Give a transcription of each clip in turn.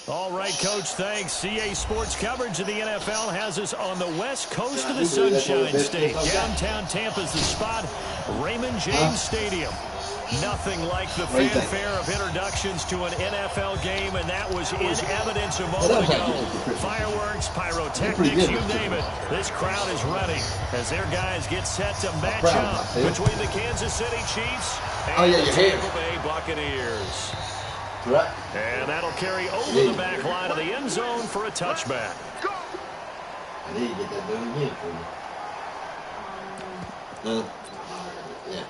All right, Coach, thanks. CA Sports coverage of the NFL has us on the west coast of the Sunshine State. Downtown Tampa's the spot, Raymond James Stadium. Nothing like the fanfare of introductions to an NFL game, and that was in evidence a moment ago. Fireworks, pyrotechnics, you name it. This crowd is ready as their guys get set to match up between the Kansas City Chiefs and the Tampa Bay Buccaneers. Right. And that'll carry over the back line of the end zone for a touchback. I need to get that done again for you. Yeah.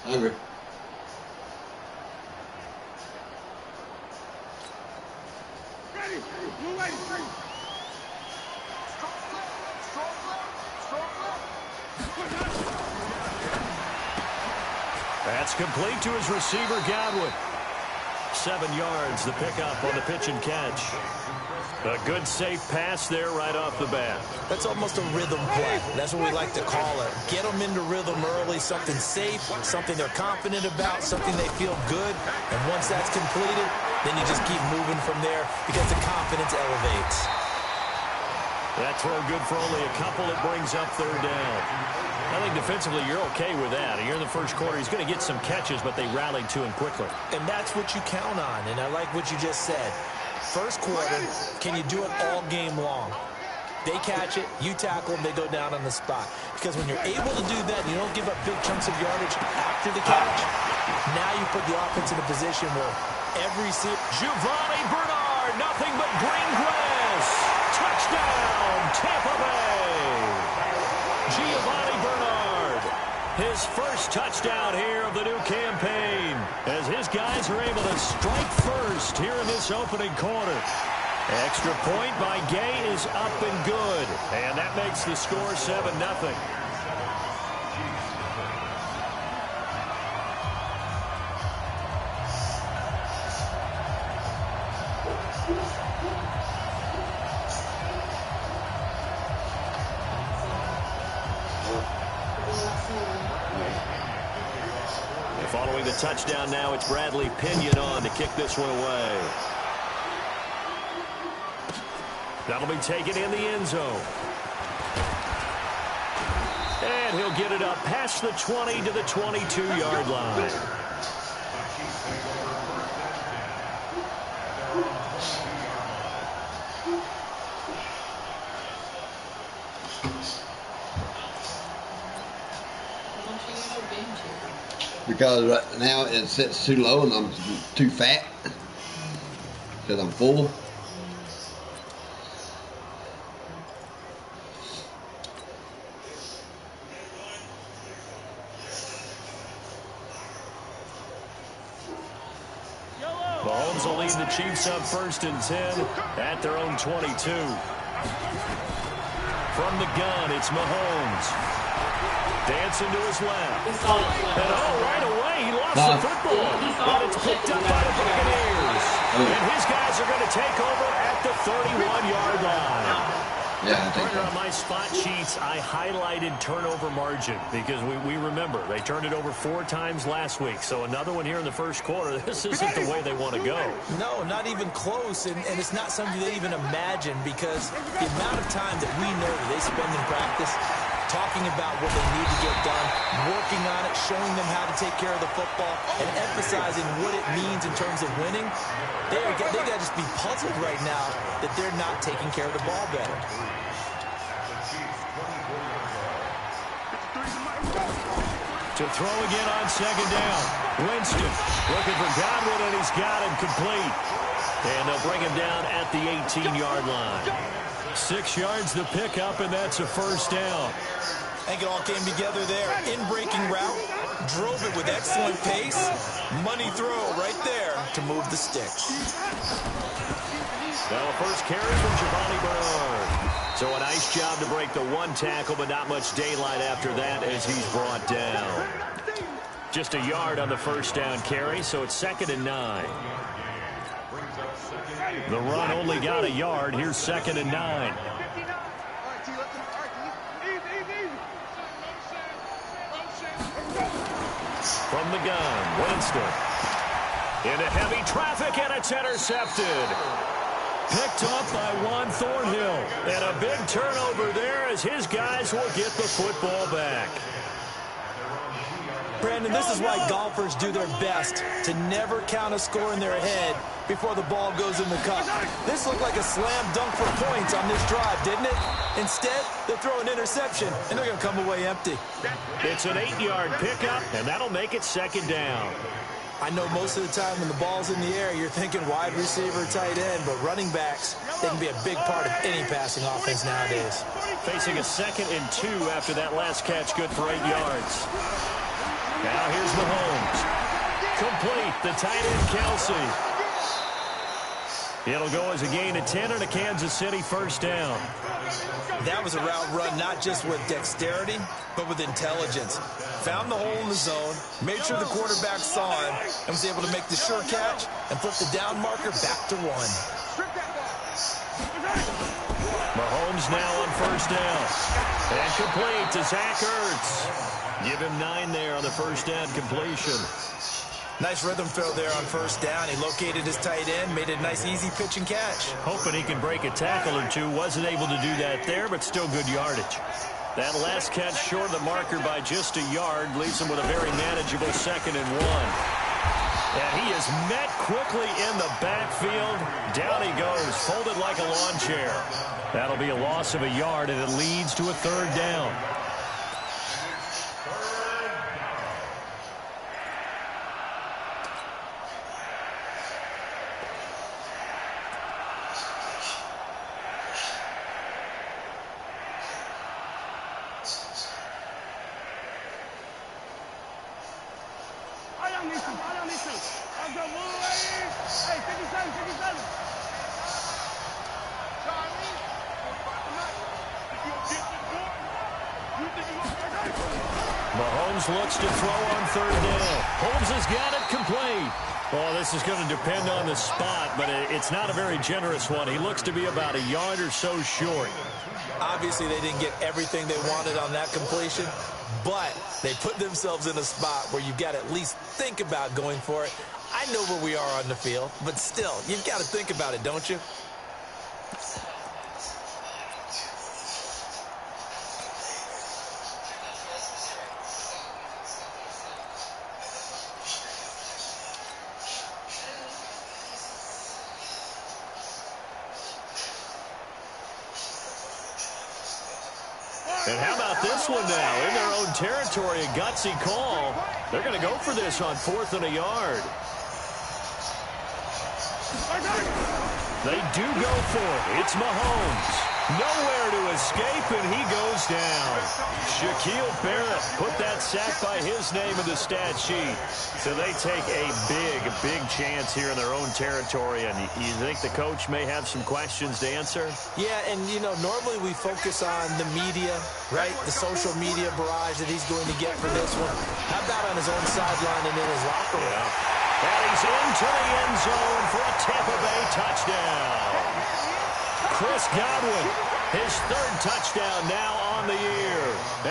Hungry. Ready. Blue light, free. That's complete to his receiver, Godwin. 7 yards, the pickup on the pitch and catch. A good, safe pass there right off the bat. That's almost a rhythm play. That's what we like to call it. Get them into rhythm early, something safe, something they're confident about, something they feel good. And once that's completed, then you just keep moving from there because the confidence elevates. That throw good for only a couple. It brings up third down. I think defensively you're okay with that. Here in the first quarter, he's going to get some catches, but they rallied to him quickly. And that's what you count on, and I like what you just said. First quarter, can you do it all game long? They catch it, you tackle them, they go down on the spot. Because when you're able to do that, and you don't give up big chunks of yardage after the catch, now you put the offense in a position where every Giovanni Bernard, nothing but green grass. Touchdown, Tampa Bay. Giovanni Bernard, his first touchdown here of the new campaign, as his guys are able to strike first here in this opening quarter. Extra point by Gay is up and good, and that makes the score 7-0. Following the touchdown now, it's Bradley Pinion on to kick this one away. That'll be taken in the end zone. And he'll get it up past the 20 to the 22-yard line. Because right now it sits too low and I'm too fat because I'm full. Mahomes will lead the Chiefs up 1st and 10 at their own 22. From the gun, it's Mahomes. Dancing to his left. And right away, he lost the football. But it's picked up by the Buccaneers. And his guys are going to take over at the 31-yard line. Yeah, I think On my spot sheets, I highlighted turnover margin because we remember they turned it over 4 times last week. So another one here in the first quarter. This isn't the way they want to go. No, not even close. And it's not something they even imagine because the amount of time that we know that they spend in practice talking about what they need to get done, working on it, showing them how to take care of the football, and emphasizing what it means in terms of winning. They got to just be puzzled right now that they're not taking care of the ball better. To throw again on 2nd down. Winston looking for Godwin, and he's got him complete. And they'll bring him down at the 18-yard line. 6 yards the pickup, and that's a 1st down. I think it all came together there. In-breaking route, drove it with excellent pace. Money throw right there to move the sticks. Now a first carry from Giovanni Bernard. So a nice job to break the 1 tackle, but not much daylight after that as he's brought down. Just a yard on the 1st down carry, so it's 2nd and 9. The run only got a yard. Here's 2nd and 9. From the gun, Winston. Into heavy traffic, and it's intercepted. Picked off by Juan Thornhill. And a big turnover there as his guys will get the football back. Brandon, this is why golfers do their best to never count a score in their head before the ball goes in the cup. This looked like a slam dunk for points on this drive, didn't it? Instead, they throw an interception, and they're going to come away empty. It's an 8-yard pickup, and that'll make it 2nd down. I know most of the time when the ball's in the air, you're thinking wide receiver, tight end, but running backs, they can be a big part of any passing offense nowadays. Facing a 2nd and 2 after that last catch, good for 8 yards. Now here's Mahomes. Complete, the tight end, Kelsey. It'll go as a gain of 10 and a Kansas City 1st down. That was a route run not just with dexterity, but with intelligence. Found the hole in the zone, made sure the quarterback saw him, and was able to make the sure catch and flip the down marker back to 1. Mahomes now on 1st down. And complete to Zach Ertz. Give him 9 there on the 1st down completion. Nice rhythm throw there on 1st down. He located his tight end, made it a nice, easy pitch and catch. Hoping he can break a tackle or two. Wasn't able to do that there, but still good yardage. That last catch short of the marker by just a yard leaves him with a very manageable 2nd and 1. And he is met quickly in the backfield. Down he goes, folded like a lawn chair. That'll be a loss of a yard, and it leads to a 3rd down. Mahomes looks to throw on 3rd down. Holmes has got it complete. Oh, this is going to depend on the spot, but it's not a very generous one. He looks to be about a yard or so short. Obviously, they didn't get everything they wanted on that completion, but they put themselves in a spot where you've got to at least think about going for it. I know where we are on the field, but still, you've got to think about it, don't you? And how about this one now? In their own territory, a gutsy call. They're going to go for this on 4th and a yard. They do go for it. It's Mahomes. Nowhere to escape, and he goes down. Shaquille Barrett put that sack by his name in the stat sheet. So they take a big chance here in their own territory. And you think the coach may have some questions to answer? Yeah, and, you know, normally we focus on the media, right? The social media barrage that he's going to get for this one. How about on his own sideline and in his locker room? Yeah. And he's into the end zone for a Tampa Bay touchdown. Chris Godwin, his 3rd touchdown now on the year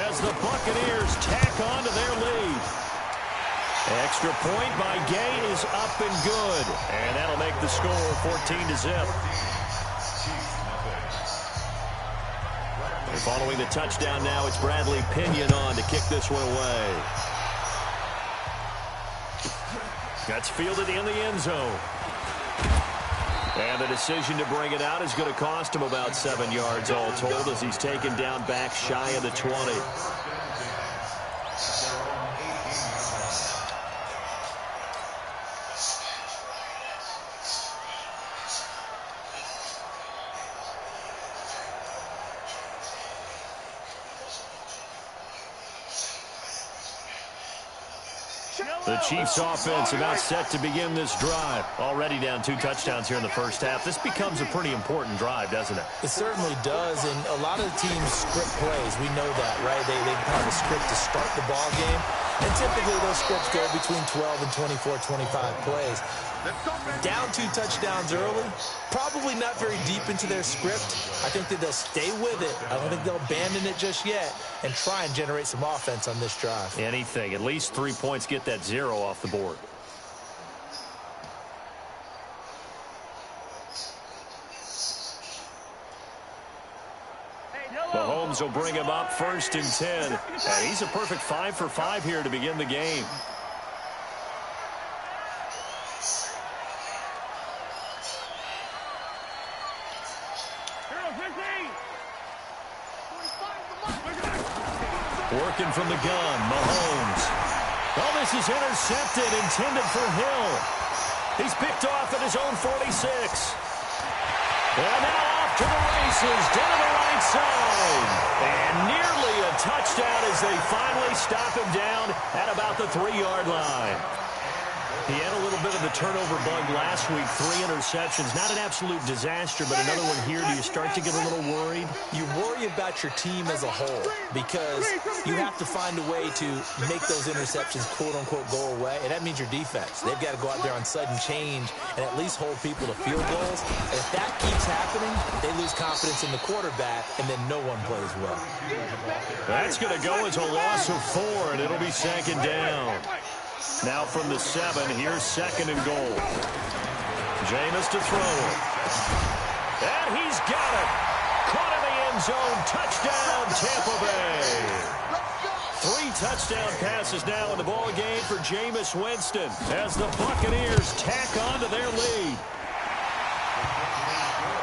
as the Buccaneers tack on to their lead. Extra point by Gay is up and good, and that'll make the score 14-0. Following the touchdown now, it's Bradley Pinion on to kick this one away. That's fielded in the end zone. And the decision to bring it out is going to cost him about 7 yards all told as he's taken down back shy of the 20. The Chiefs offense about set to begin this drive. Already down 2 touchdowns here in the first half. This becomes a pretty important drive, doesn't it? It certainly does, and a lot of the teams script plays. We know that, right? They have a script to start the ball game. And typically those scripts go between 12 and 24, 25 plays. Down 2 touchdowns early, probably not very deep into their script. I think that they'll stay with it. I don't think they'll abandon it just yet and try and generate some offense on this drive. Anything. At least 3 points, get that 0 off the board. Mahomes will bring him up 1st and 10. And he's a perfect 5 for 5 here to begin the game. Working from the gun, Mahomes. Oh, this is intercepted, intended for Hill. He's picked off at his own 46. And now off to the races, down the right side. And nearly a touchdown as they finally stop him down at about the 3-yard line. He had a little bit of the turnover bug last week, 3 interceptions. Not an absolute disaster, but another one here. Do you start to get a little worried? You worry about your team as a whole because you have to find a way to make those interceptions, quote-unquote, go away, and that means your defense. They've got to go out there on sudden change and at least hold people to field goals. And if that keeps happening, they lose confidence in the quarterback, and then no one plays well. That's going to go as a loss of 4, and it'll be 2nd down. Now from the 7, here's 2nd and goal. Jameis to throw. And he's got it. Caught in the end zone. Touchdown, Tampa Bay. 3 touchdown passes now in the ball game for Jameis Winston as the Buccaneers tack on to their lead.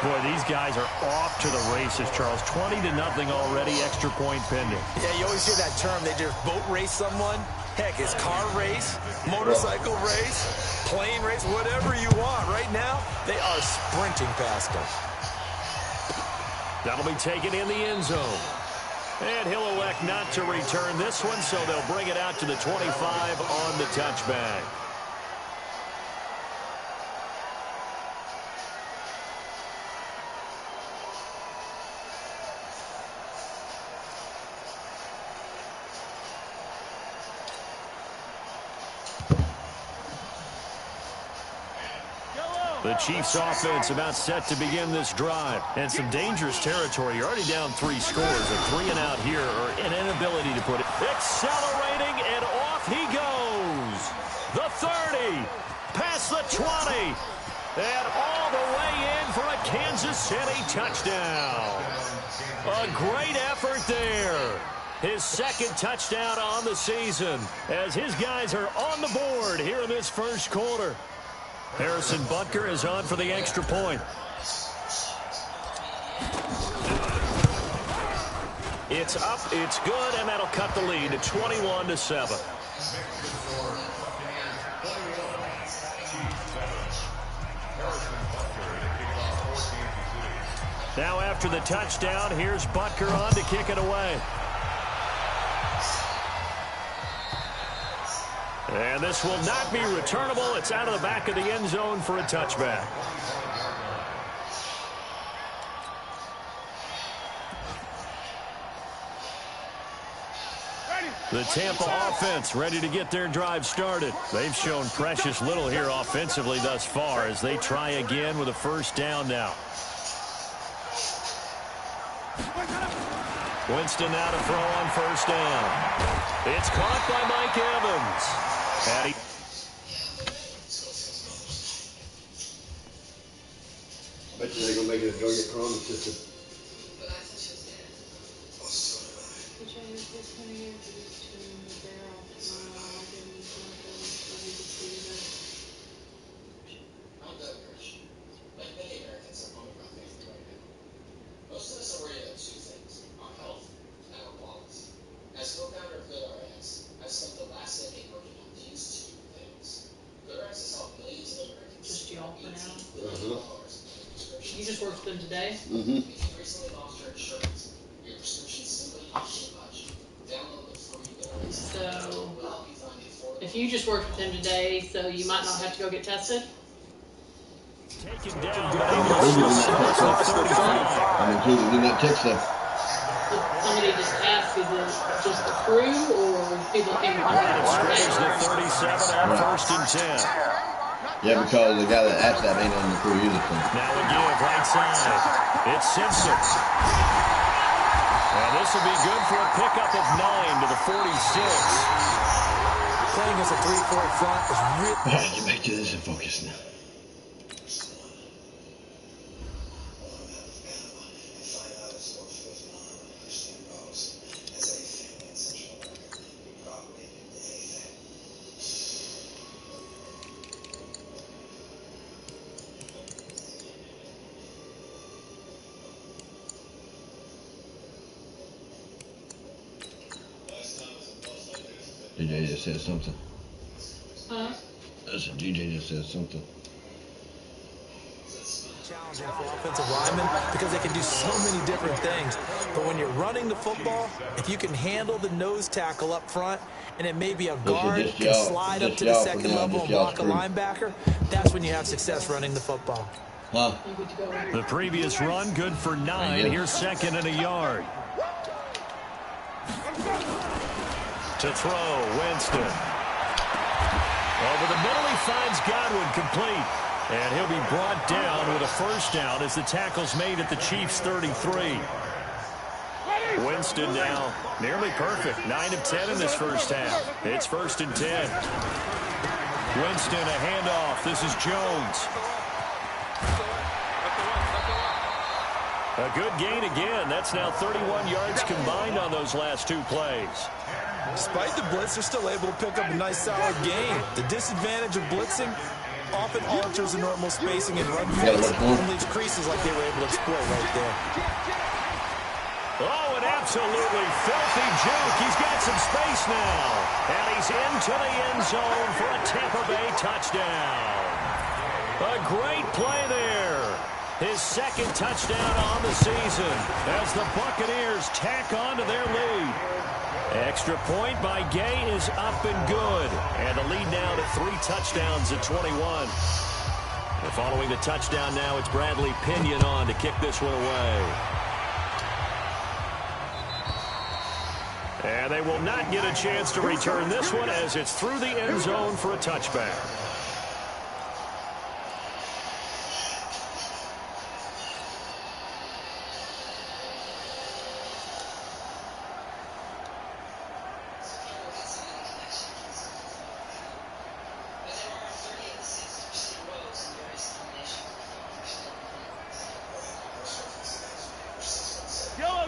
Boy, these guys are off to the races, Charles. 20-0 already, extra point pending. Yeah, you always hear that term. They just boat race someone. Heck, it's car race, motorcycle race, plane race, whatever you want. Right now, they are sprinting past them. That'll be taken in the end zone. And he'll elect not to return this one, so they'll bring it out to the 25 on the touchback. The Chiefs offense about set to begin this drive. And some dangerous territory. You're already down 3 scores. A 3 and out here, or an inability to put it. Accelerating, and off he goes. The 30, past the 20, and all the way in for a Kansas City touchdown. A great effort there. His 2nd touchdown on the season as his guys are on the board here in this 1st quarter. Harrison Butker is on for the extra point. It's up, it's good, and that'll cut the lead to 21-7. Now after the touchdown, here's Butker on to kick it away. And this will not be returnable. It's out of the back of the end zone for a touchback. The Tampa offense ready to get their drive started. They've shown precious little here offensively thus far as they try again with a 1st down now. Winston now to throw on 1st down. It's caught by Mike Evans. Patty. I bet you they're going to make it a drug at Corona system. You just worked with them today? Mm-hmm. So, if you just worked with him today, so you might not have to go get tested? Taken down. I'm included in that text stuff. somebody just asked, is it just the crew or people that came behind? Strays to 37 on 1st and 10. Yeah, because the guy that asked that ain't on the crew either. Now a give right side. It's Simpson. And this will be good for a pickup of 9 to the 46. Playing as a 3-4 front is really... All right, get back to this and focus now. DJ just said something. Huh? I said DJ just said something. Challenging for offensive linemen because they can do so many different things. But when you're running the football, if you can handle the nose tackle up front, and then maybe a guard can slide up to the second level and block a linebacker, that's when you have success running the football. Huh? The previous run, good for 9. Here's 2nd and a yard. To throw, Winston. Over the middle, he finds Godwin complete. And he'll be brought down with a 1st down as the tackle's made at the Chiefs' 33. Winston now nearly perfect. 9 of 10 in this first half. It's 1st and 10. Winston, a handoff. This is Jones. A good gain again. That's now 31 yards combined on those last 2 plays. Despite the blitz, they're still able to pick up a nice, solid gain. The disadvantage of blitzing often alters the normal spacing and run phase and leaves creases like they were able to exploit right there. Oh, an absolutely filthy juke. He's got some space now. And he's into the end zone for a Tampa Bay touchdown. A great play there. His 2nd touchdown on the season as the Buccaneers tack on to their lead. Extra point by Gay is up and good. And the lead now to 3 touchdowns at 21. And following the touchdown now, it's Bradley Pinion on to kick this one away. And they will not get a chance to return this one as it's through the end zone for a touchback.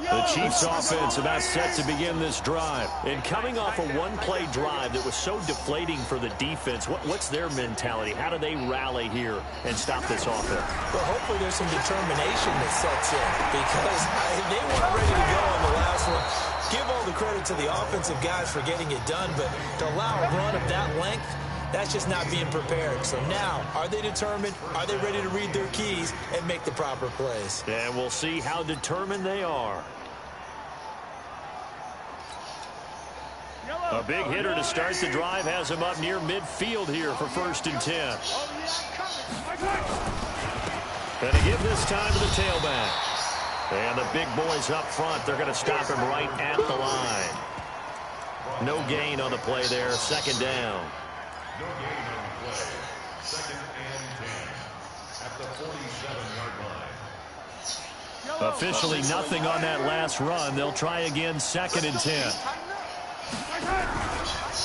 The Chiefs offense about set to begin this drive. And coming off a one-play drive that was so deflating for the defense, what's their mentality? How do they rally here and stop this offense? Well, hopefully there's some determination that sets in because they weren't ready to go on the last one. Give all the credit to the offensive guys for getting it done, but to allow a run of that length, that's just not being prepared. So now, are they determined? Are they ready to read their keys and make the proper plays? And we'll see how determined they are. A big hitter to start the drive has him up near midfield here for 1st and 10. And to give this time to the tailback. And the big boys up front, they're going to stop him right at the line. No gain on the play there, 2nd down. No gain on the play. 2nd and 10 at the 47-yard line. Officially nothing on that last run. They'll try again, 2nd and 10.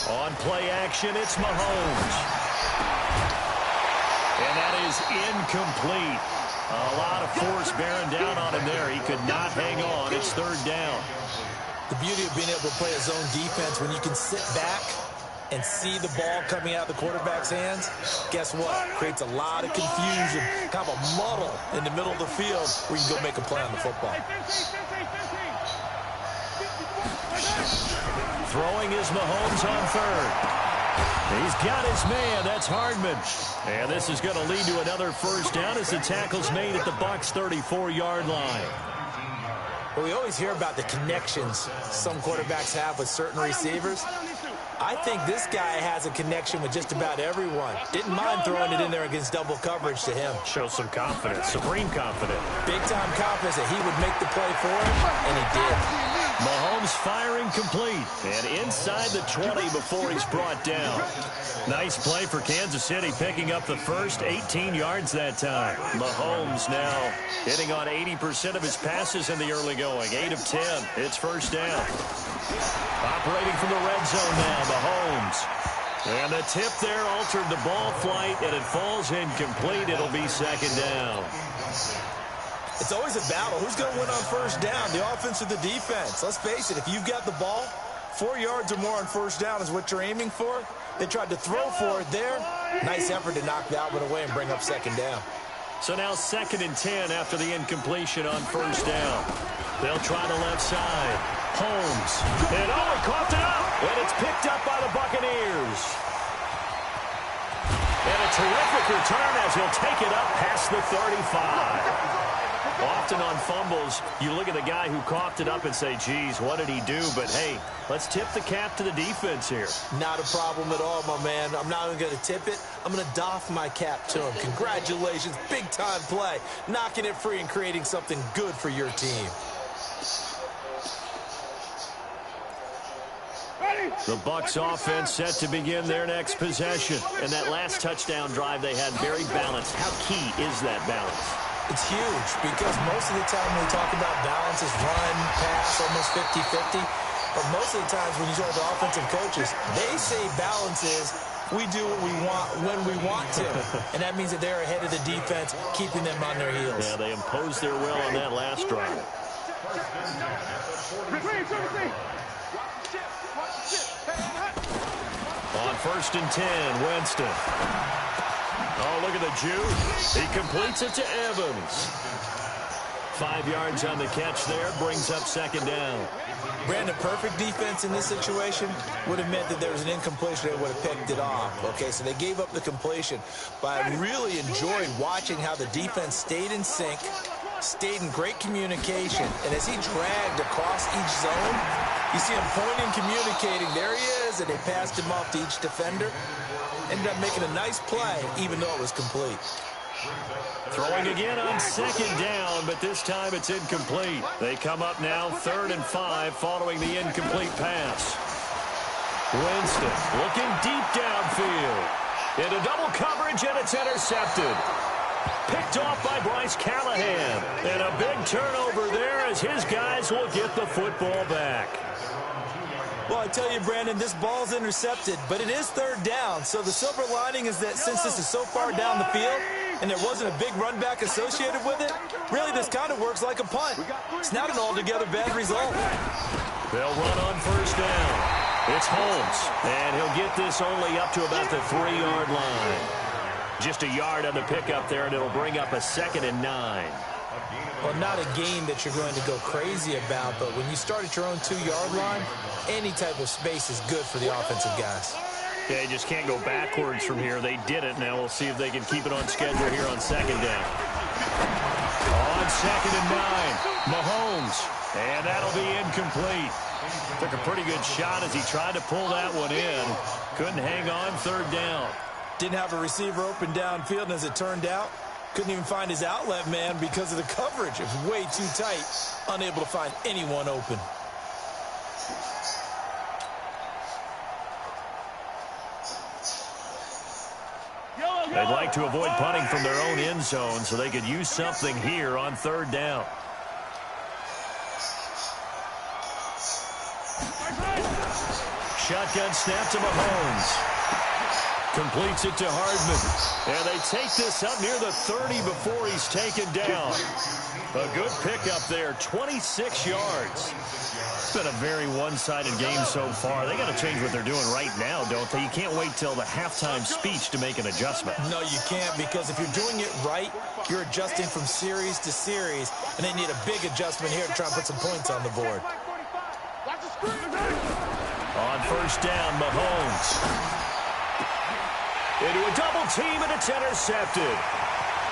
On play action, it's Mahomes. And that is incomplete. A lot of force bearing down on him there. He could not hang on. It's 3rd down. The beauty of being able to play a zone defense when you can sit back and see the ball coming out of the quarterback's hands, guess what? Creates a lot of confusion, kind of a muddle in the middle of the field where you can go make a play on the football. Throwing is Mahomes on 3rd. He's got his man. That's Hardman. And this is going to lead to another 1st down as the tackle's made at the Bucs' 34-yard line. Well, we always hear about the connections some quarterbacks have with certain receivers. I think this guy has a connection with just about everyone. Didn't mind throwing it in there against double coverage to him. Shows some confidence, supreme confidence. Big-time confidence that he would make the play for him, and he did. Mahomes firing complete, and inside the 20 before he's brought down. Nice play for Kansas City, picking up the first 18 yards that time. Mahomes now hitting on 80% of his passes in the early going. 8 of 10. It's first down. Operating from the red zone now, Mahomes. And the tip there altered the ball flight, and it falls incomplete. It'll be second down. It's always a battle. Who's going to win on first down, the offense or the defense? Let's face it, if you've got the ball, 4 yards or more on first down is what you're aiming for. They tried to throw for it there. Nice effort to knock that one away and bring up second down. So now 2nd and 10 after the incompletion on first down. They'll try the left side. Holmes. And oh, he coughed it up. And it's picked up by the Buccaneers. And a terrific return as he'll take it up past the 35. Often on fumbles, you look at the guy who coughed it up and say, geez, what did he do? But, hey, let's tip the cap to the defense here. Not a problem at all, my man. I'm not even going to tip it. I'm going to doff my cap to him. Congratulations. Big-time play. Knocking it free and creating something good for your team. The Bucs offense set to begin their next possession. And that last touchdown drive they had very balanced. How key is that balance? It's huge because most of the time when we talk about balance is run, pass, almost 50-50. But most of the times when you talk to offensive coaches, they say balance is we do what we want when we want to. And that means that they're ahead of the defense, keeping them on their heels. Yeah, they imposed their will on that last drive. On 1st and 10, Winston. Oh, look at the Jew. He completes it to Evans. 5 yards on the catch there, brings up second down. Brandon, perfect defense in this situation would have meant that there was an incompletion that would have picked it off. Okay, so they gave up the completion. But I really enjoyed watching how the defense stayed in sync, stayed in great communication. And as he dragged across each zone, you see him pointing, communicating. There he is, and they passed him off to each defender. Ended up making a nice play, even though it was complete. Throwing again on second down, but this time it's incomplete. They come up now 3rd and 5 following the incomplete pass. Winston looking deep downfield. Into double coverage, and it's intercepted. Picked off by Bryce Callahan. And a big turnover there as his guys will get the football back. Well, I tell you, Brandon, this ball's intercepted, but it is 3rd down. So the silver lining is that since this is so far down the field and there wasn't a big run back associated with it, really this kind of works like a punt. It's not an altogether bad result. They'll run on first down. It's Holmes, and he'll get this only up to about the 3-yard line. Just a yard on the pickup there, and it'll bring up a 2nd and 9. Well, not a game that you're going to go crazy about, but when you start at your own 2-yard line, any type of space is good for the offensive guys. Yeah, you just can't go backwards from here. They did it. Now we'll see if they can keep it on schedule here on second down. On 2nd and 9, Mahomes. And that'll be incomplete. Took a pretty good shot as he tried to pull that one in. Couldn't hang on 3rd down. Didn't have a receiver open downfield, and as it turned out, couldn't even find his outlet man because of the coverage. It was way too tight, unable to find anyone open. They'd like to avoid punting from their own end zone so they could use something here on 3rd down. Shotgun snap to Mahomes. Completes it to Hardman. And they take this up near the 30 before he's taken down. A good pickup there, 26 yards. It's been a very one-sided game so far. They got to change what they're doing right now, don't they? You can't wait till the halftime speech to make an adjustment. No, you can't, because if you're doing it right, you're adjusting from series to series, and they need a big adjustment here to try and put some points on the board. On first down, Mahomes. Into a double team, and it's intercepted.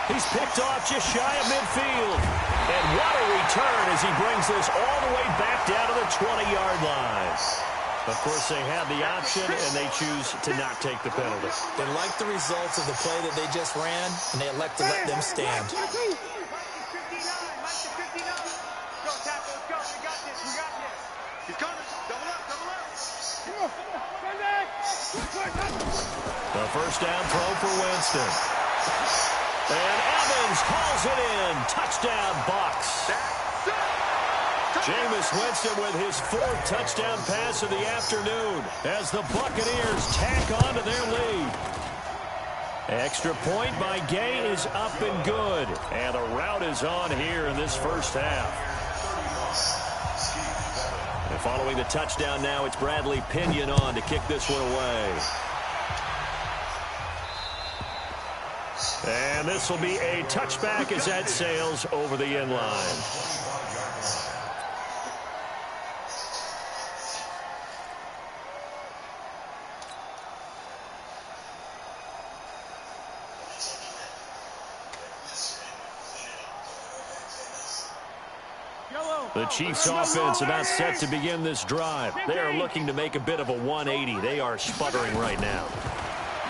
He's picked off just shy of midfield. And what a return as he brings this all the way back down to the 20-yard line. Of course, they have the option, and they choose to not take the penalty. They like the results of the play that they just ran, and they elect to let them stand. The first down throw for Winston. And Evans hauls it in. Touchdown, Bucs. Jameis Winston with his 4th touchdown pass of the afternoon as the Buccaneers tack on to their lead. Extra point by Gay is up and good. And a rout is on here in this first half. And following the touchdown now, it's Bradley Pinion on to kick this one away. And this will be a touchback as that sails over the end line. The Chiefs offense about set to begin this drive. They are looking to make a bit of a 180. They are sputtering right now.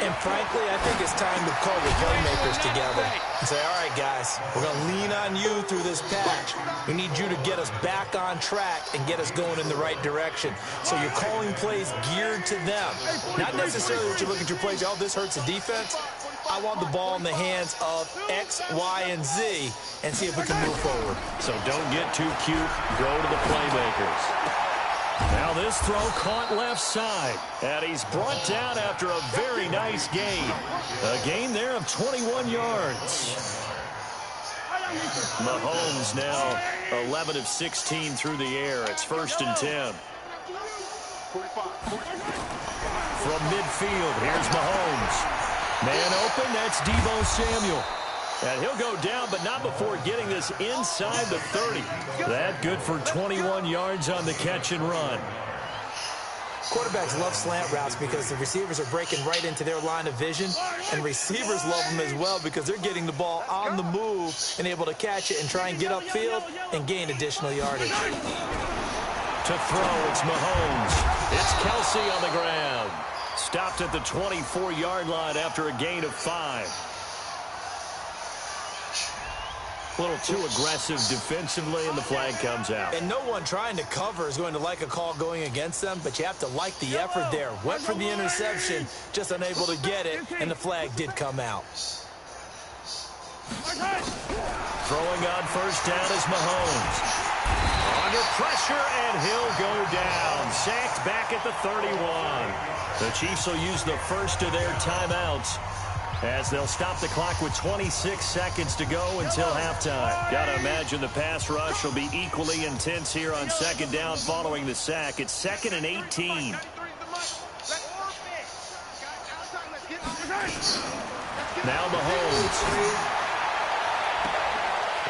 And frankly, I think it's time to call the playmakers together and say, all right, guys, we're going to lean on you through this patch. We need you to get us back on track and get us going in the right direction. So you're calling plays geared to them. Not necessarily that you look at your plays, oh, this hurts the defense. I want the ball in the hands of X, Y, and Z and see if we can move forward. So don't get too cute. Go to the playmakers. Now this throw caught left side. And he's brought down after a very nice gain. A gain there of 21 yards. Mahomes now 11 of 16 through the air. It's 1st and 10. From midfield, here's Mahomes. Man open, that's Deebo Samuel. And he'll go down, but not before getting this inside the 30. That good for 21 yards on the catch and run. Quarterbacks love slant routes because the receivers are breaking right into their line of vision, and receivers love them as well because they're getting the ball on the move and able to catch it and try and get upfield and gain additional yardage. To throw, it's Mahomes. It's Kelsey on the ground. Stopped at the 24-yard line after a gain of 5. A little too aggressive defensively, and the flag comes out. And no one trying to cover is going to like a call going against them, but you have to like the effort there. Went for the interception, just unable to get it, and the flag did come out. Throwing on first down is Mahomes. Under pressure, and he'll go down. Sacked back at the 31. The Chiefs will use the first of their timeouts as they'll stop the clock with 26 seconds to go until halftime. Got to imagine the pass rush will be equally intense here on 2nd down following the sack. It's 2nd and 18. Now Mahomes.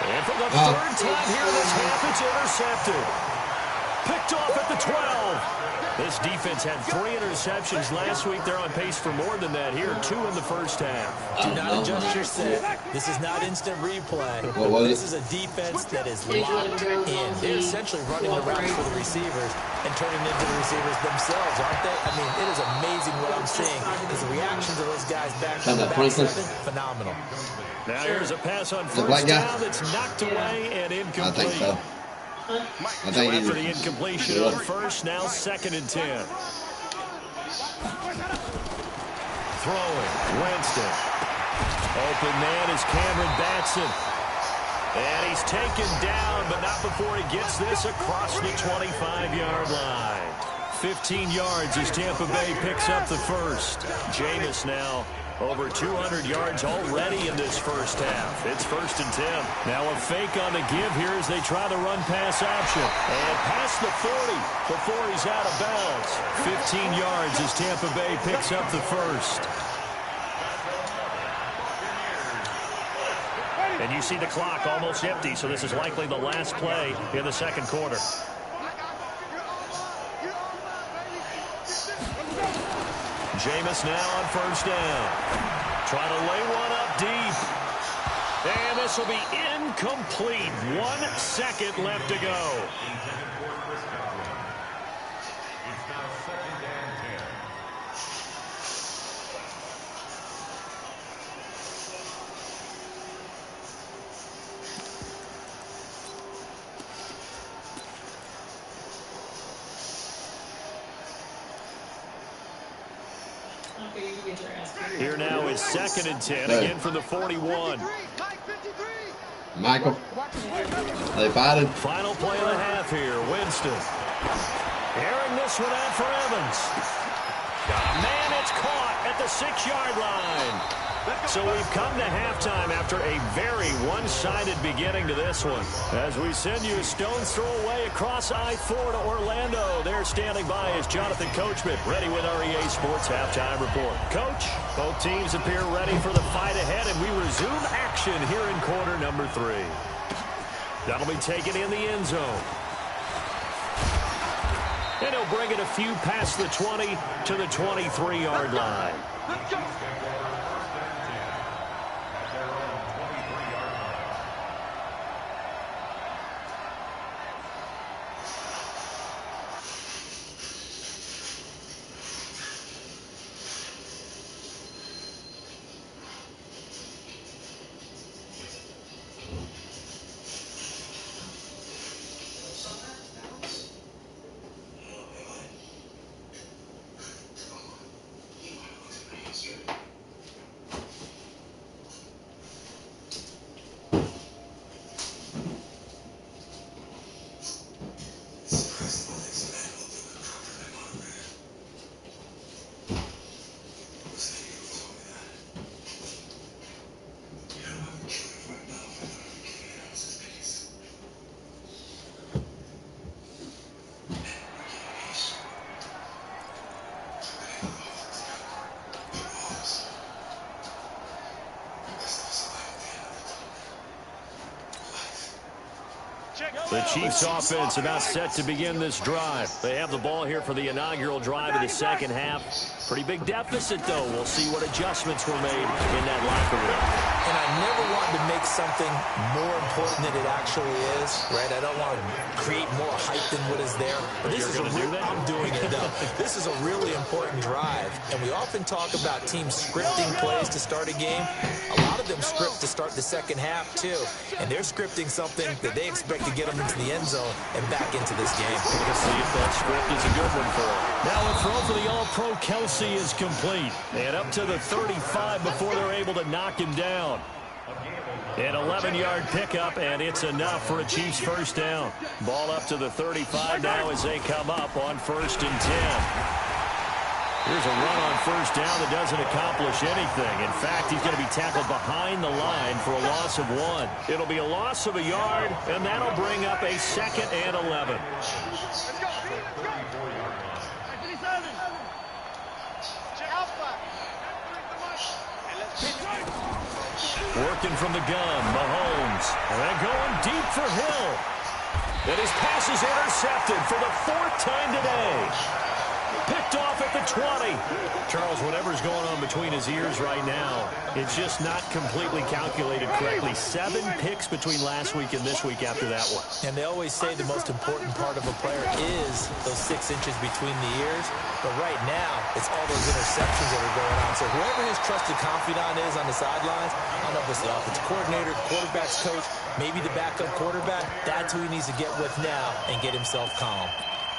And for the 3rd time here in this half, it's intercepted. Picked off at the 12. This defense had 3 interceptions last week. They're on pace for more than that here. 2 in the first half. Do not adjust your set. This is not instant replay. This is a defense that is locked in. They're essentially running around for the receivers and turning into the receivers themselves, aren't they? I mean, it is amazing what I'm seeing. Because the reactions of those guys back from the back 7, phenomenal. Now here's a pass on first down that's knocked away and incomplete. I think so. So after the incompletion on first, now 2nd and 10. Throwing, Winston. Open man is Cameron Batson. And he's taken down, but not before he gets this across the 25-yard line. 15 yards as Tampa Bay picks up the first. Jameis now over 200 yards already in this first half. It's 1st and 10. Now a fake on the give here as they try the run-pass option. And past the 40 before he's out of bounds. 15 yards as Tampa Bay picks up the first. And you see the clock almost empty, so this is likely the last play in the 2nd quarter. Jameis now on first down. Try to lay one up deep. And this will be incomplete. 1 second left to go. It's now 2nd and 10. Okay, you can get your ass kicked. Here now is 2nd and 10, again from the 41. Michael. They fighting. Final play of the half here. Winston. Airing this one out for Evans. Man, it's caught at the 6-yard line. So we've come to halftime after a very one-sided beginning to this one. As we send you a stone's throw away across I-4 to Orlando. There standing by is Jonathan Coachman, ready with our EA Sports Halftime Report. Coach, both teams appear ready for the fight ahead, and we resume action here in quarter number 3. That'll be taken in the end zone. And he'll bring it a few past the 20 to the 23-yard line. Let's go. The Chiefs offense about set to begin this drive. They have the ball here for the inaugural drive of the second half. Pretty big deficit, though. We'll see what adjustments were made in that locker room. And I never want to make something more important than it actually is, right? I don't want to create more hype than what is there. But this is I'm doing it, though. This is a really important drive. And we often talk about teams scripting plays to start a game. A lot of them script to start the second half, too. And they're scripting something that they expect to get them into the end zone and back into this game. We'll see if that script is a good one for them. Now a throw for the All-Pro Kelsey is complete. And up to the 35 before they're able to knock him down. An 11-yard pickup, and it's enough for a Chiefs first down. Ball up to the 35 now as they come up on 1st and 10. Here's a run on first down that doesn't accomplish anything. In fact, he's going to be tackled behind the line for a loss of 1. It'll be a loss of a yard, and that'll bring up a 2nd and 11. Working from the gun, Mahomes. And then going deep for Hill. And his pass is intercepted for the 4th time today. Picked off at the 20. Charles, whatever's going on between his ears right now, it's just not completely calculated correctly. 7 picks between last week and this week after that one. And they always say the most important part of a player is those 6 inches between the ears. But right now, it's all those interceptions that are going on. So whoever his trusted confidant is on the sidelines, I don't know if it's the offensive coordinator, quarterback's coach, maybe the backup quarterback, that's who he needs to get with now and get himself calm.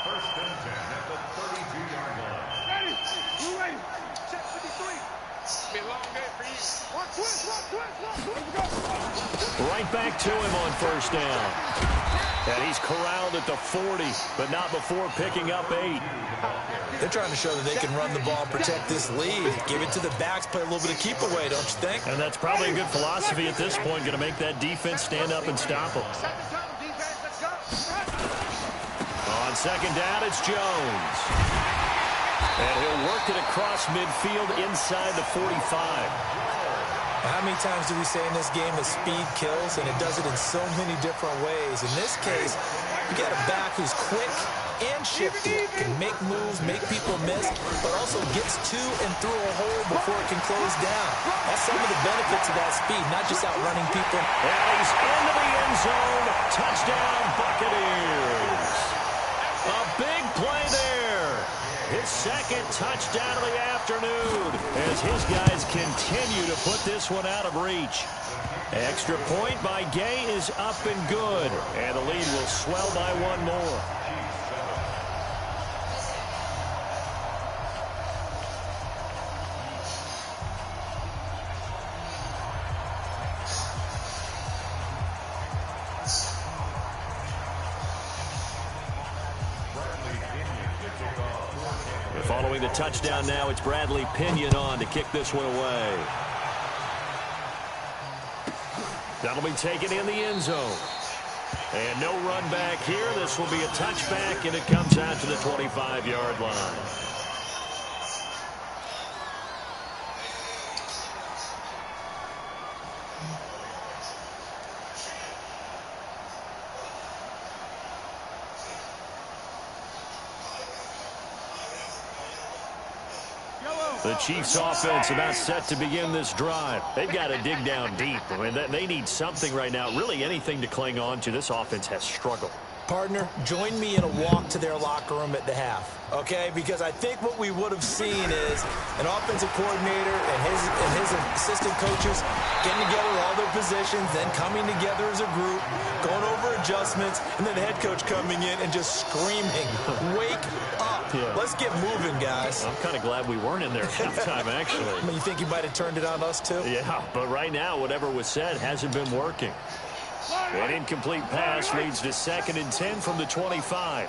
1st and 10 at the 32-yard line. Ready. We're ready. Check 53. Be a long day for you. One twist. Right back to him on first down. And he's corralled at the 40, but not before picking up 8. They're trying to show that they can run the ball and protect this lead. Give it to the backs, play a little bit of keep away, don't you think? And that's probably a good philosophy at this point, going to make that defense stand up and stop them. On second down, it's Jones. And he'll work it across midfield inside the 45. How many times do we say in this game that speed kills, and it does it in so many different ways? In this case, you got a back who's quick and shifty, can make moves, make people miss, but also gets to and through a hole before it can close down. That's some of the benefits of that speed, not just outrunning people. And he's into the end zone. Touchdown, Buccaneers. A big play there. second touchdown of the afternoon as his guys continue to put this one out of reach. Extra point by Gay is up and good, and the lead will swell by one more. Following the touchdown now, it's Bradley Pinion on to kick this one away. That'll be taken in the end zone. And no run back here. This will be a touchback, and it comes out to the 25-yard line. The Chiefs offense about set to begin this drive. They've got to dig down deep. I mean, they need something right now, really anything to cling on to. This offense has struggled. Partner, join me in a walk to their locker room at the half, okay? Because I think what we would have seen is an offensive coordinator and his assistant coaches getting together all their positions, then coming together as a group, going over adjustments, and then the head coach coming in and just screaming, "Wake up. Yeah. Let's get moving, guys." I'm kind of glad we weren't in there halftime, actually. I mean, you think he might have turned it on us, too? Yeah, but right now, whatever was said hasn't been working. An incomplete pass leads to 2nd and 10 from the 25.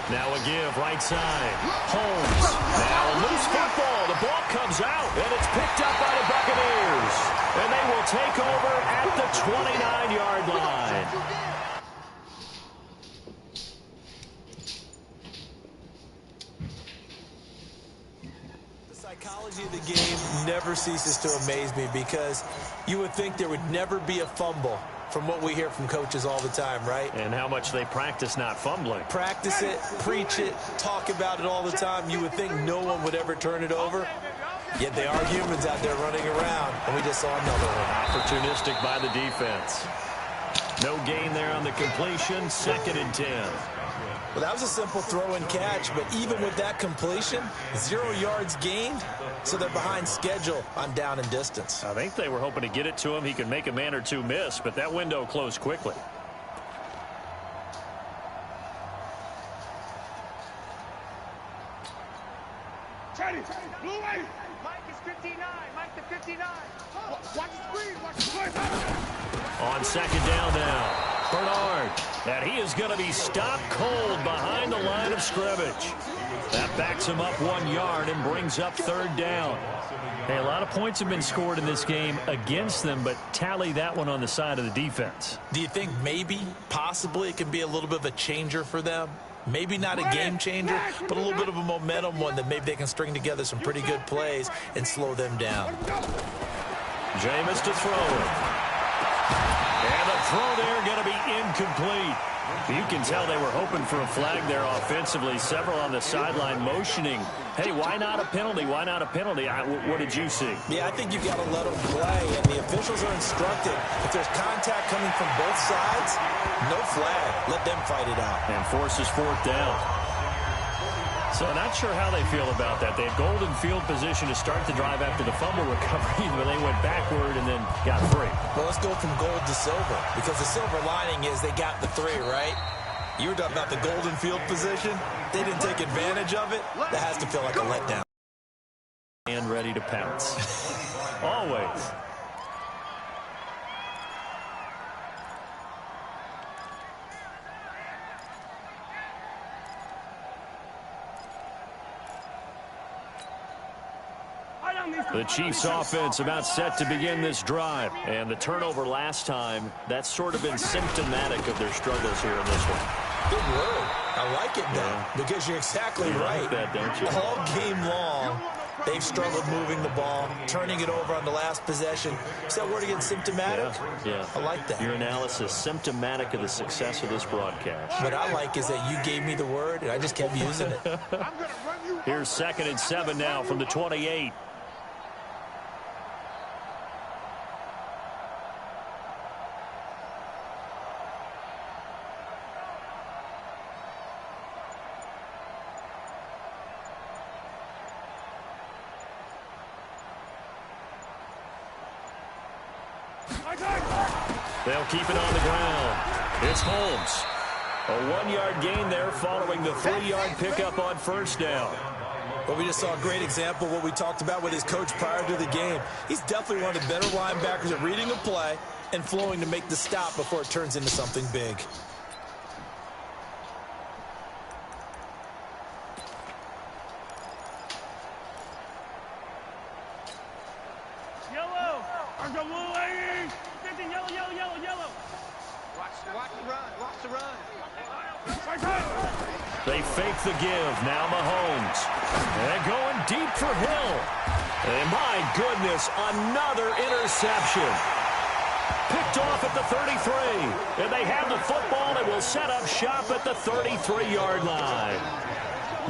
Now a give, right side. Holmes. Now a loose football. The ball comes out, and it's picked up by the Buccaneers. And they will take over at the 29-yard line. The psychology of the game never ceases to amaze me because you would think there would never be a fumble from what we hear from coaches all the time, right? And how much they practice not fumbling. Practice it, preach it, talk about it all the time. You would think no one would ever turn it over. Yet they are humans out there running around, and we just saw another one. Opportunistic by the defense. No gain there on the completion, 2nd and 10. Well, that was a simple throw and catch, but even with that completion, 0 yards gained, so they're behind schedule on down and distance. I think they were hoping to get it to him. He could make a man or two miss, but that window closed quickly. Blue away. Mike is 59. Mike the 59. Watch the screen. Watch the play. On 2nd down now. Bernard, and he is going to be stopped cold behind the line of scrimmage. That backs him up 1 yard and brings up 3rd down. Hey, a lot of points have been scored in this game against them, but tally that one on the side of the defense. Do you think maybe, possibly, it can be a little bit of a changer for them? Maybe not a game changer, but a little bit of a momentum one that maybe they can string together some pretty good plays and slow them down. Jameis to throw it. And the throw there going to be incomplete. You can tell they were hoping for a flag there offensively. Several on the sideline motioning. Hey, why not a penalty? Why not a penalty? What did you see? Yeah, I think you've got to let them play, and the officials are instructed. If there's contact coming from both sides, no flag. Let them fight it out. And forces 4th down. So not sure how they feel about that. They had golden field position to start the drive after the fumble recovery, but they went backward and then got free. Well, let's go from gold to silver, because the silver lining is they got the 3, right? You were talking about the golden field position. They didn't take advantage of it. That has to feel like a letdown. And ready to pounce. Always. The Chiefs offense about set to begin this drive. And the turnover last time, that's sort of been symptomatic of their struggles here in this one. Good word. I like it now, because you're exactly right. Like that, don't you? All game long, they've struggled moving the ball, turning it over on the last possession. Is that word again, symptomatic? Yeah. I like that. Your analysis, symptomatic of the success of this broadcast. What I like is that you gave me the word, and I just kept using it. Here's 2nd and 7 now from the 28. They'll keep it on the ground. It's Holmes. A 1-yard gain there following the 3-yard pickup on first down. Well, we just saw a great example of what we talked about with his coach prior to the game. He's definitely one of the better linebackers at reading a play and flowing to make the stop before it turns into something big. Yellow. Watch the blue lady. 50, yellow, yellow, yellow, yellow. Watch the run. Watch the run. They fake the give. Now Mahomes. And going deep for Hill. And my goodness, another interception. Picked off at the 33. And they have the football and will set up shop at the 33-yard line.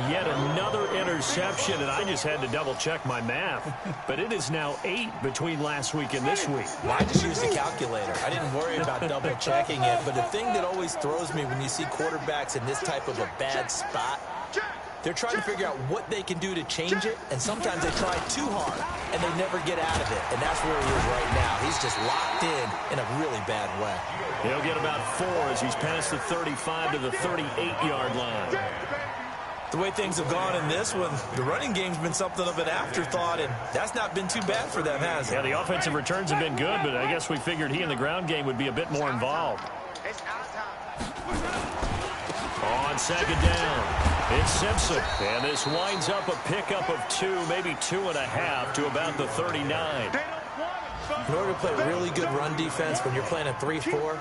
Yet another interception, and I just had to double-check my math. But it is now 8 between last week and this week. Well, I just used a calculator. I didn't worry about double-checking it. But the thing that always throws me when you see quarterbacks in this type of a bad spot, they're trying to figure out what they can do to change it, and sometimes they try too hard, and they never get out of it. And that's where he is right now. He's just locked in a really bad way. He'll get about 4 as he's past the 35 to the 38-yard line. The way things have gone in this one, the running game's been something of an afterthought, and that's not been too bad for them, has it? Yeah, the offensive returns have been good, but I guess we figured he in the ground game would be a bit more involved. On second down, it's Simpson, and this winds up a pickup of 2, maybe 2.5 to about the 39. In order to play really good run defense when you're playing a 3-4,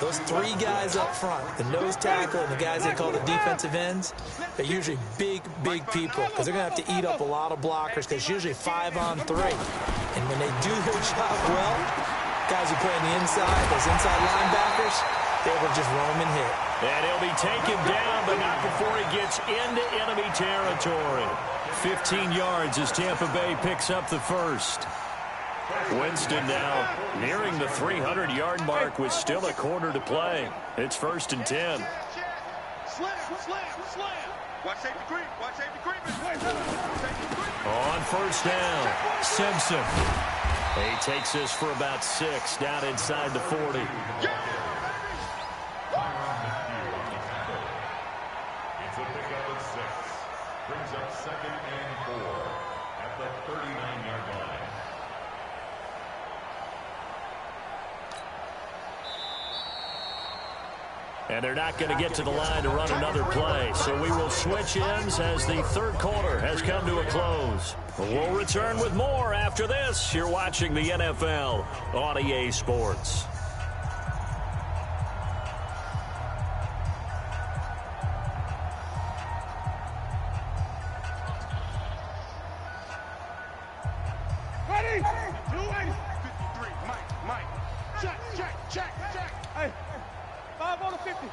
those 3 guys up front, the nose tackle and the guys they call the defensive ends, they're usually big, big people because they're going to have to eat up a lot of blockers because it's usually 5-on-3. And when they do their job well, guys who play on the inside, those inside linebackers, they will just roam and hit. And he'll be taken down, but not before he gets into enemy territory. 15 yards as Tampa Bay picks up the first. Winston now nearing the 300-yard mark with still a quarter to play. It's 1st and 10. Slam, slam, slam. Watch safety creep. Watch safety creep. On first down, Simpson. He takes this for about 6 down inside the 40. It's a pickup of 6. Brings up 2nd and 4 at the 39-yard line. And they're not going to get to the line to run another play. So we will switch ends as the third quarter has come to a close. We'll return with more after this. You're watching the NFL on EA Sports. Ready? 280. 53. Mike. Check. Hey. 5 on the 50.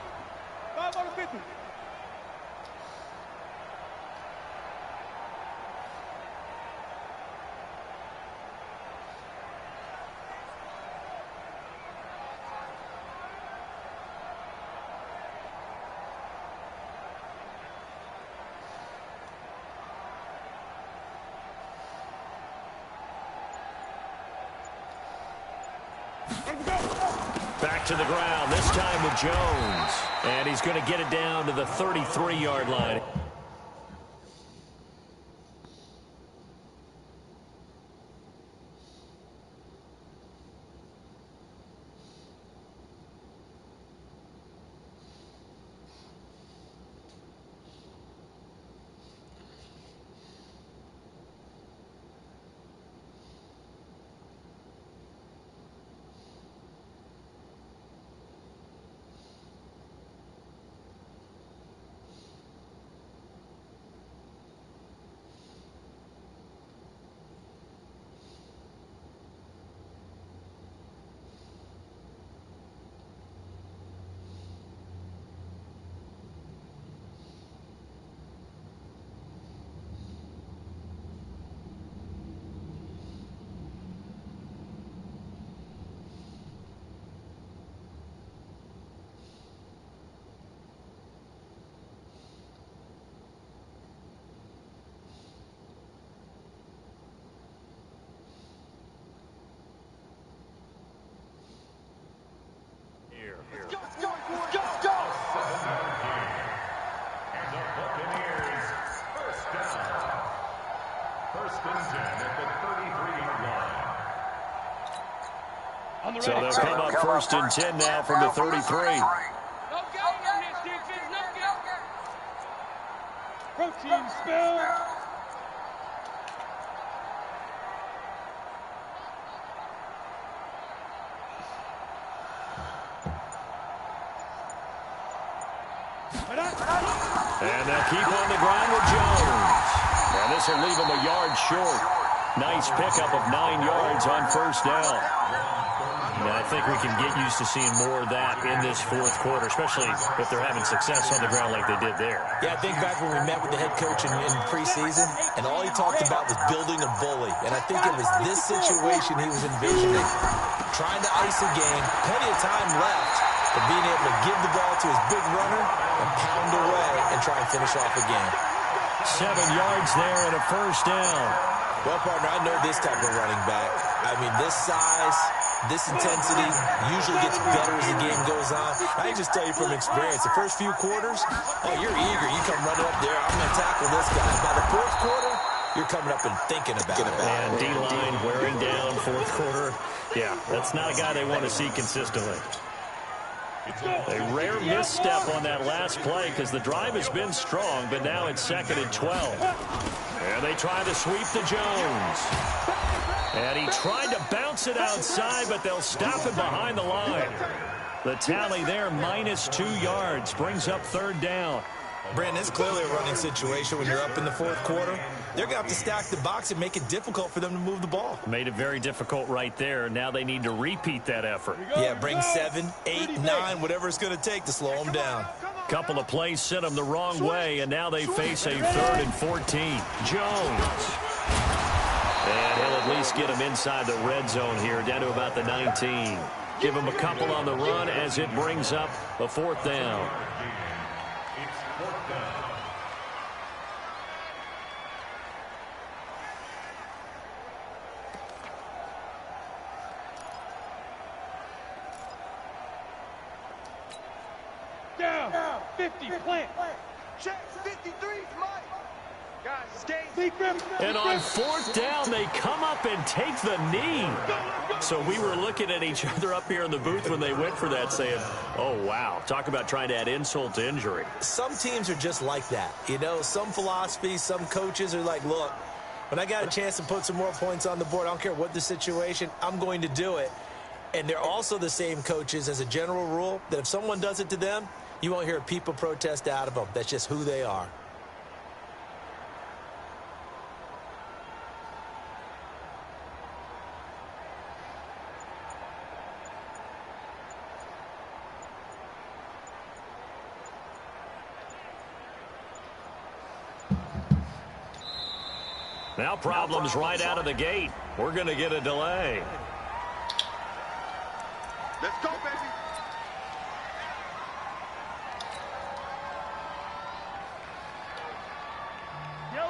5 on the 50. Back to the ground, this time with Jones. And he's going to get it down to the 33-yard line. So they'll come up 1st and 10 now from the 33. No gain on this defense, no gain. Protein spill. And they'll keep on the ground with Jones. And this will leave him a yard short. Nice pickup of 9 yards on 1st down. And I think we can get used to seeing more of that in this 4th quarter, especially if they're having success on the ground like they did there. Yeah, I think back when we met with the head coach in preseason, and all he talked about was building a bully. And I think it was this situation he was envisioning. Trying to ice a game, plenty of time left, but being able to give the ball to his big runner and pound away and try and finish off a game. 7 yards there and a 1st down. Well, partner, I know this type of running back. I mean, this size, this intensity usually gets better as the game goes on. I can just tell you from experience, the first few quarters, oh, you're eager. You come running up there, I'm going to tackle this guy. By the 4th quarter, you're coming up and thinking about it. And D-line wearing down 4th quarter. Yeah, that's not a guy they want to see consistently. A rare misstep on that last play because the drive has been strong, but now it's 2nd and 12. And they try to sweep to Jones. And he tried to bounce it outside, but they'll stop it behind the line. The tally there, -2 yards, brings up 3rd down. Brandon, it's clearly a running situation when you're up in the 4th quarter. They're going to have to stack the box and make it difficult for them to move the ball. Made it very difficult right there. Now they need to repeat that effort. Yeah, bring 7, 8, 9, whatever it's going to take to slow them down. Couple of plays sent them the wrong way, and now they face a 3rd and 14. Jones. And he'll at least get him inside the red zone here, down to about the 19. Give him a couple on the run as it brings up a 4th down. Down. 50, plant. Check 53, Mike. Guys, skate. And on 4th down, they come up and take the knee. So we were looking at each other up here in the booth when they went for that, saying, oh, wow. Talk about trying to add insult to injury. Some teams are just like that. You know, some philosophies, some coaches are like, look, when I got a chance to put some more points on the board, I don't care what the situation, I'm going to do it. And they're also the same coaches as a general rule that if someone does it to them, you won't hear people protest out of them. That's just who they are. Now problems right out of the gate. We're going to get a delay. Let's go, baby.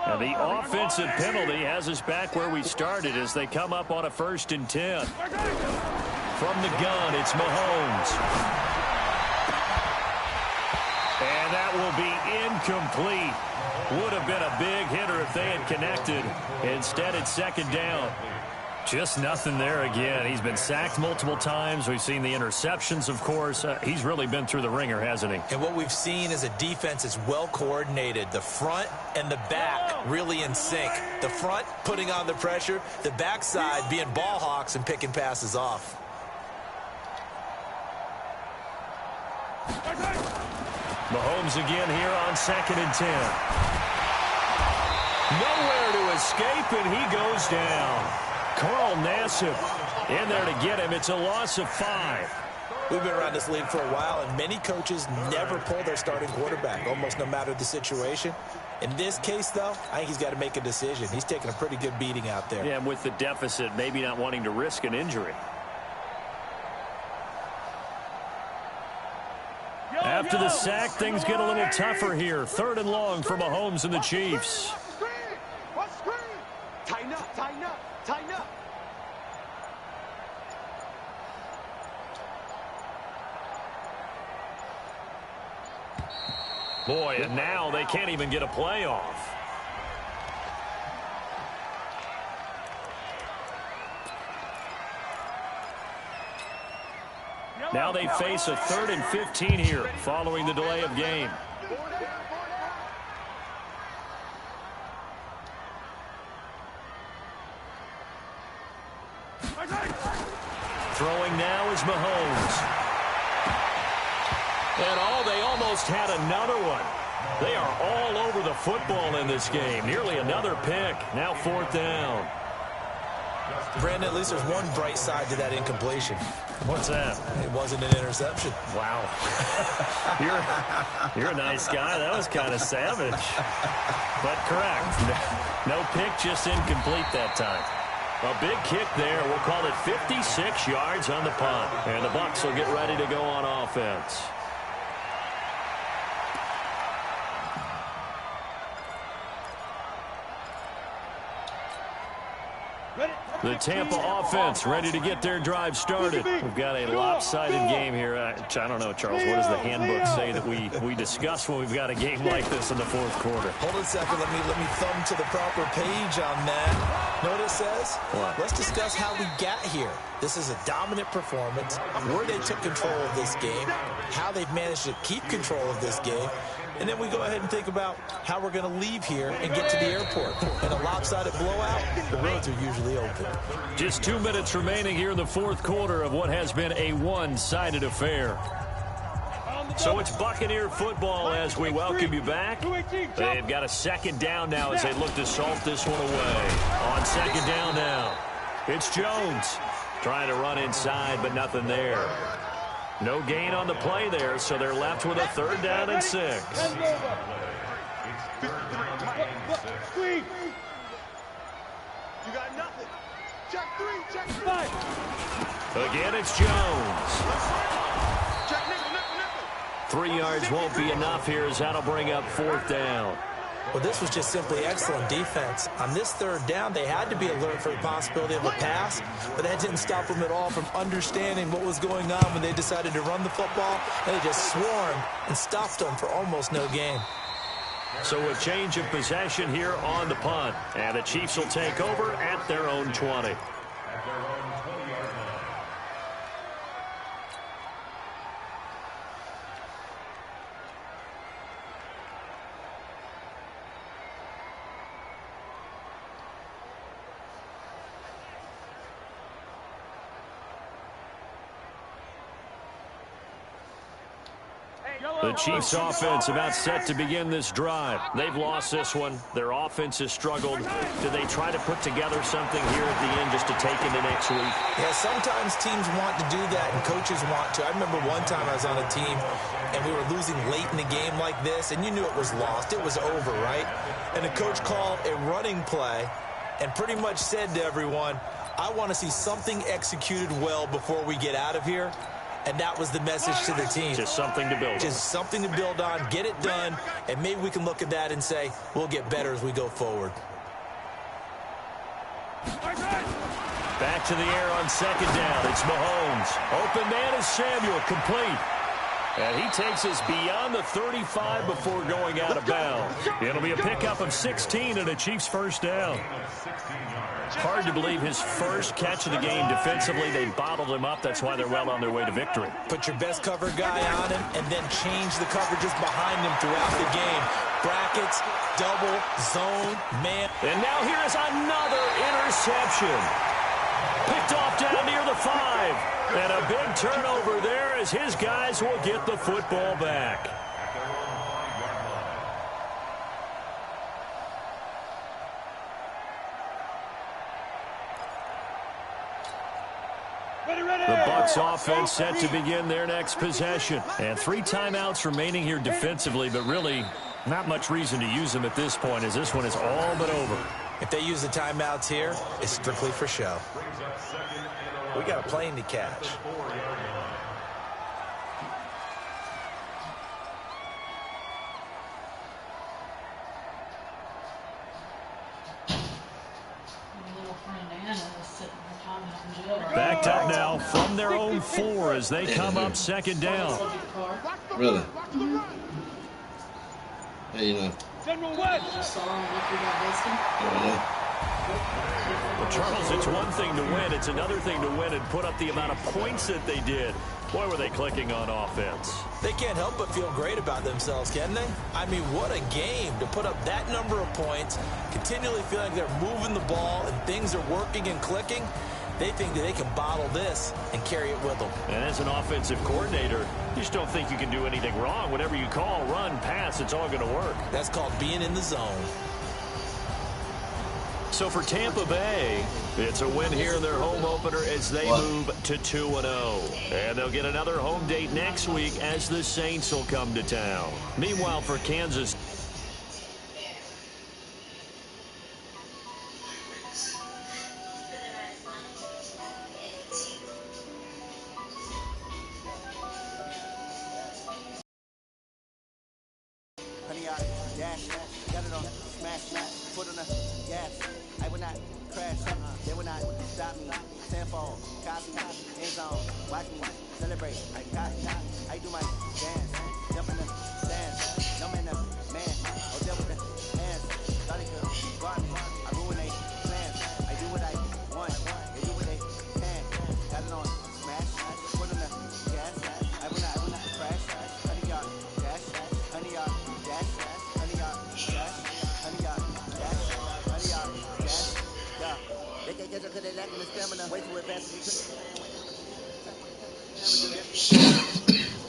And the offensive penalty has us back where we started as they come up on a 1st and 10. From the gun, it's Mahomes. And that will be incomplete. Would have been a big hitter if they had connected. Instead, it's 2nd down. Just nothing there again. He's been sacked multiple times. We've seen the interceptions, of course. He's really been through the ringer, hasn't he? And what we've seen is a defense that's well coordinated. The front and the back really in sync. The front putting on the pressure. The backside being ball hawks and picking passes off. Mahomes again here on 2nd and 10. Nowhere to escape, and he goes down. Carl Nassib in there to get him. It's a loss of 5. We've been around this league for a while, and many coaches never pull their starting quarterback, almost no matter the situation. In this case, though, I think he's got to make a decision. He's taking a pretty good beating out there. Yeah, and with the deficit, maybe not wanting to risk an injury. After the sack, things get a little tougher here. 3rd and long for Mahomes and the Chiefs. Watch screen. Tighten up, tighten up, tighten up. Boy, and now they can't even get a play off. Now they face a 3rd and 15 here following the delay of game. Throwing now is Mahomes. And they almost had another one. They are all over the football in this game. Nearly another pick. Now 4th down. Brandon, at least there's one bright side to that incompletion. What's that? It wasn't an interception. Wow. You're a nice guy. That was kind of savage. But correct. No pick, just incomplete that time. A big kick there. We'll call it 56 yards on the punt. And the Bucs will get ready to go on offense. The Tampa offense ready to get their drive started. We've got a lopsided game here. I don't know, Charles, what does the handbook say that we discuss when we've got a game like this in the 4th quarter? Hold on a second. Let me thumb to the proper page on that. Know what it says? What? Let's discuss how we got here. This is a dominant performance, where they took control of this game, how they've managed to keep control of this game, and then we go ahead and think about how we're going to leave here and get to the airport. In a lopsided blowout, the roads are usually open. Just 2 minutes remaining here in the 4th quarter of what has been a one-sided affair. So it's Buccaneer football as we welcome you back. They've got a 2nd down now as they look to salt this one away. On 2nd down now, it's Jones trying to run inside, but nothing there. No gain on the play there, so they're left with a 3rd down and 6. Screen. You got nothing. Check 3, check 5. Again, it's Jones. Check nickel. 3 yards won't be enough here as that'll bring up 4th down. Well, this was just simply excellent defense. On this 3rd down, they had to be alert for the possibility of a pass, but that didn't stop them at all from understanding what was going on when they decided to run the football. They just swarmed and stopped them for almost no gain. So a change of possession here on the punt, and the Chiefs will take over at their own 20. The Chiefs offense about set to begin this drive. They've lost this one. Their offense has struggled. Do they try to put together something here at the end just to take into next week? Yeah, sometimes teams want to do that and coaches want to. I remember one time I was on a team and we were losing late in the game like this, and you knew it was lost. It was over, right? And the coach called a running play and pretty much said to everyone, I want to see something executed well before we get out of here. And that was the message to the team. Just something to build on. Just something to build on, get it done, and maybe we can look at that and say, we'll get better as we go forward. Back to the air on 2nd down. It's Mahomes. Open man is Samuel, complete. And he takes us beyond the 35 before going out of bounds. It'll be a pickup of 16 and a Chiefs 1st down. Hard to believe his first catch of the game defensively. They bottled him up. That's why they're well on their way to victory. Put your best cover guy on him and then change the coverages behind him throughout the game. Brackets, double, zone, man. And now here is another interception. Picked off down near the 5. And a big turnover there as his guys will get the football back. The Bucs offense set to begin their next possession. And 3 timeouts remaining here defensively, but really not much reason to use them at this point as this one is all but over. If they use the timeouts here, it's strictly for show. We got a plane to catch. Backed up now from their own 4 as they come up 2nd down. Really? Yeah, you know. Well, Charles, it's one thing to win. It's another thing to win and put up the amount of points that they did. Boy, were they clicking on offense. They can't help but feel great about themselves, can they? I mean, what a game to put up that number of points, continually feeling like they're moving the ball and things are working and clicking. They think that they can bottle this and carry it with them. And as an offensive coordinator, you just don't think you can do anything wrong. Whatever you call, run, pass, it's all going to work. That's called being in the zone. So for Tampa Bay, it's a win here in their home opener as they move to 2-0. And they'll get another home date next week as the Saints will come to town. Meanwhile, for Kansas, dash, got it on, smash, foot on the gas. I will not crash, they will not stop me. Tenfold, copy, end zone, watch me celebrate. I do my dance, jump in the stands, no man, man, oh there with the hands. Thought it could guard me, I ruin they plans. I do what I want, they do what they can. Got it on, smash, foot on the gas. I will not crash, 100 yard dash, 100 yard dash. They can't catch up because they lacking the stamina. Way too advanced.